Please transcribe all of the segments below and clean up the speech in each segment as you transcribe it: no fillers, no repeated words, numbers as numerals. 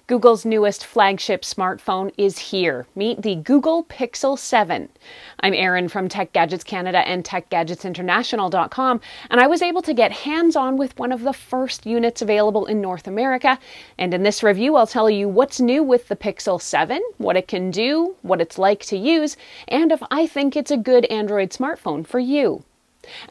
Google's newest flagship smartphone is here. Meet the Google Pixel 7. I'm Erin from Tech Gadgets Canada and TechGadgetsInternational.com, and I was able to get hands-on with one of the first units available in North America. And in this review, I'll tell you what's new with the Pixel 7, what it can do, what it's like to use, and if I think it's a good Android smartphone for you.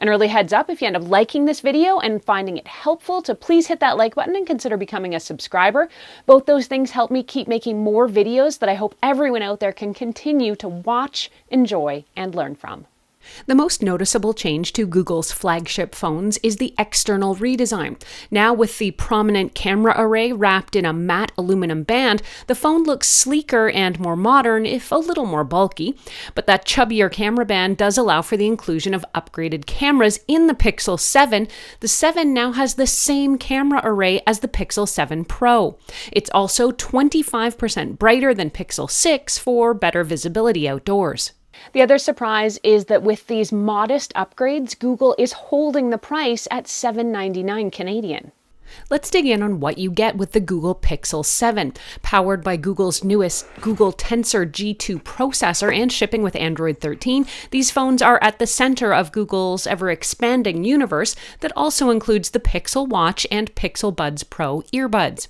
An early heads up, if you end up liking this video and finding it helpful, to please hit that like button and consider becoming a subscriber. Both those things help me keep making more videos that I hope everyone out there can continue to watch, enjoy, and learn from. The most noticeable change to Google's flagship phones is the external redesign. Now, with the prominent camera array wrapped in a matte aluminum band, the phone looks sleeker and more modern, if a little more bulky. But that chubbier camera band does allow for the inclusion of upgraded cameras in the Pixel 7. The 7 now has the same camera array as the Pixel 7 Pro. It's also 25% brighter than Pixel 6 for better visibility outdoors. The other surprise is that with these modest upgrades, Google is holding the price at $7.99 Canadian. Let's dig in on what you get with the Google Pixel 7. Powered by Google's newest Google Tensor G2 processor and shipping with Android 13, these phones are at the center of Google's ever-expanding universe that also includes the Pixel Watch and Pixel Buds Pro earbuds.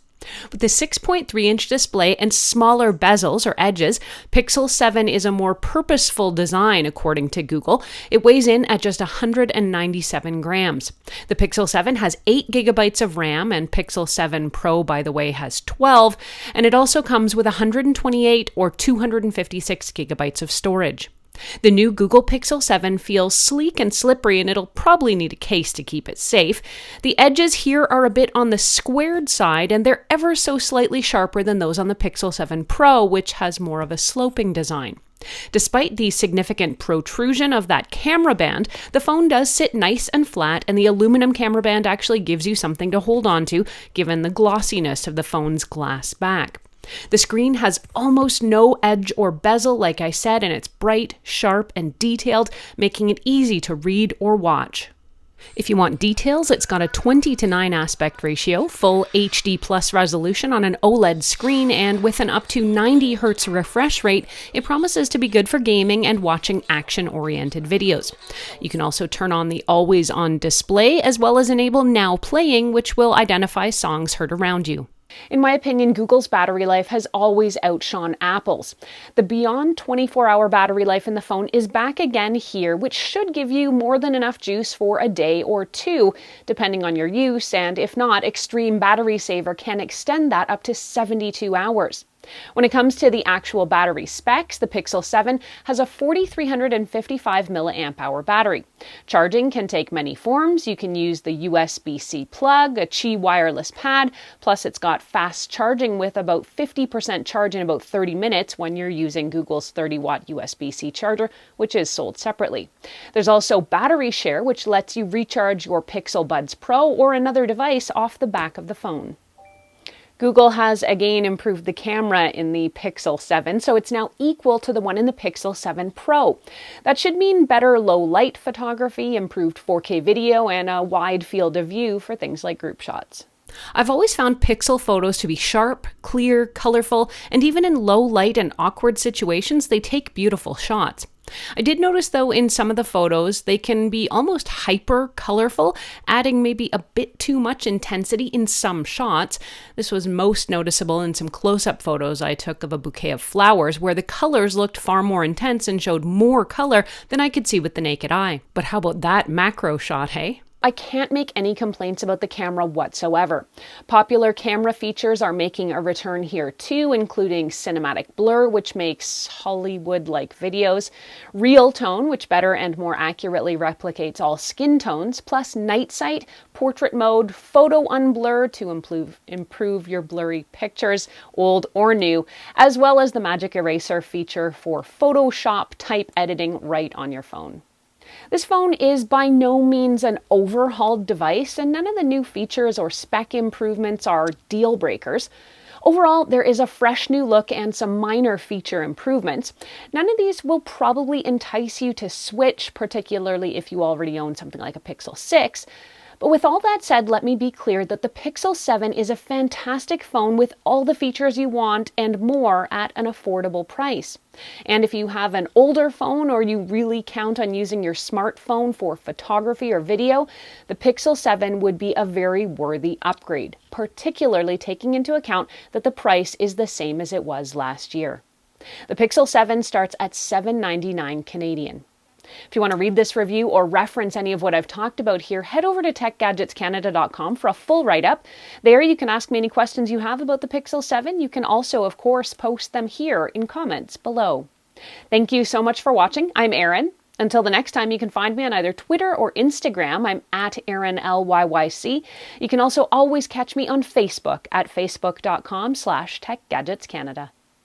With the 6.3-inch display and smaller bezels or edges, Pixel 7 is a more purposeful design, according to Google. It weighs in at just 197 grams. The Pixel 7 has 8 gigabytes of RAM, and Pixel 7 Pro, by the way, has 12, and it also comes with 128 or 256 gigabytes of storage. The new Google Pixel 7 feels sleek and slippery, and it'll probably need a case to keep it safe. The edges here are a bit on the squared side, and they're ever so slightly sharper than those on the Pixel 7 Pro, which has more of a sloping design. Despite the significant protrusion of that camera band, the phone does sit nice and flat, and the aluminum camera band actually gives you something to hold on to, given the glossiness of the phone's glass back. The screen has almost no edge or bezel, like I said, and it's bright, sharp, and detailed, making it easy to read or watch. If you want details, it's got a 20:9 aspect ratio, full HD plus resolution on an OLED screen, and with an up to 90 Hz refresh rate, it promises to be good for gaming and watching action-oriented videos. You can also turn on the always-on display, as well as enable Now Playing, which will identify songs heard around you. In my opinion, Google's battery life has always outshone Apple's. The beyond 24-hour battery life in the phone is back again here, which should give you more than enough juice for a day or two, depending on your use, and if not, Extreme Battery Saver can extend that up to 72 hours. When it comes to the actual battery specs, the Pixel 7 has a 4,355 mAh battery. Charging can take many forms. You can use the USB-C plug, a Qi wireless pad, plus it's got fast charging with about 50% charge in about 30 minutes when you're using Google's 30-watt USB-C charger, which is sold separately. There's also battery share, which lets you recharge your Pixel Buds Pro or another device off the back of the phone. Google has again improved the camera in the Pixel 7, so it's now equal to the one in the Pixel 7 Pro. That should mean better low-light photography, improved 4K video, and a wide field of view for things like group shots. I've always found Pixel photos to be sharp, clear, colorful, and even in low light and awkward situations, they take beautiful shots. I did notice, though, in some of the photos, they can be almost hyper colorful, adding maybe a bit too much intensity in some shots. This was most noticeable in some close-up photos I took of a bouquet of flowers, where the colors looked far more intense and showed more color than I could see with the naked eye. But how about that macro shot, hey? I can't make any complaints about the camera whatsoever. Popular camera features are making a return here too, including cinematic blur, which makes Hollywood-like videos, real tone, which better and more accurately replicates all skin tones, plus night sight, portrait mode, photo unblur to improve your blurry pictures, old or new, as well as the magic eraser feature for Photoshop type editing right on your phone. This phone is by no means an overhauled device, and none of the new features or spec improvements are deal breakers. Overall, there is a fresh new look and some minor feature improvements. None of these will probably entice you to switch, particularly if you already own something like a Pixel 6. But with all that said, let me be clear that the Pixel 7 is a fantastic phone with all the features you want and more at an affordable price. And if you have an older phone or you really count on using your smartphone for photography or video, the Pixel 7 would be a very worthy upgrade, particularly taking into account that the price is the same as it was last year. The Pixel 7 starts at $799 Canadian. If you want to read this review or reference any of what I've talked about here, head over to techgadgetscanada.com for a full write-up. There you can ask me any questions you have about the Pixel 7. You can also, of course, post them here in comments below. Thank you so much for watching. I'm Erin. Until the next time, you can find me on either Twitter or Instagram. I'm at ErinLYYC. You can also always catch me on Facebook at facebook.com/techgadgetscanada.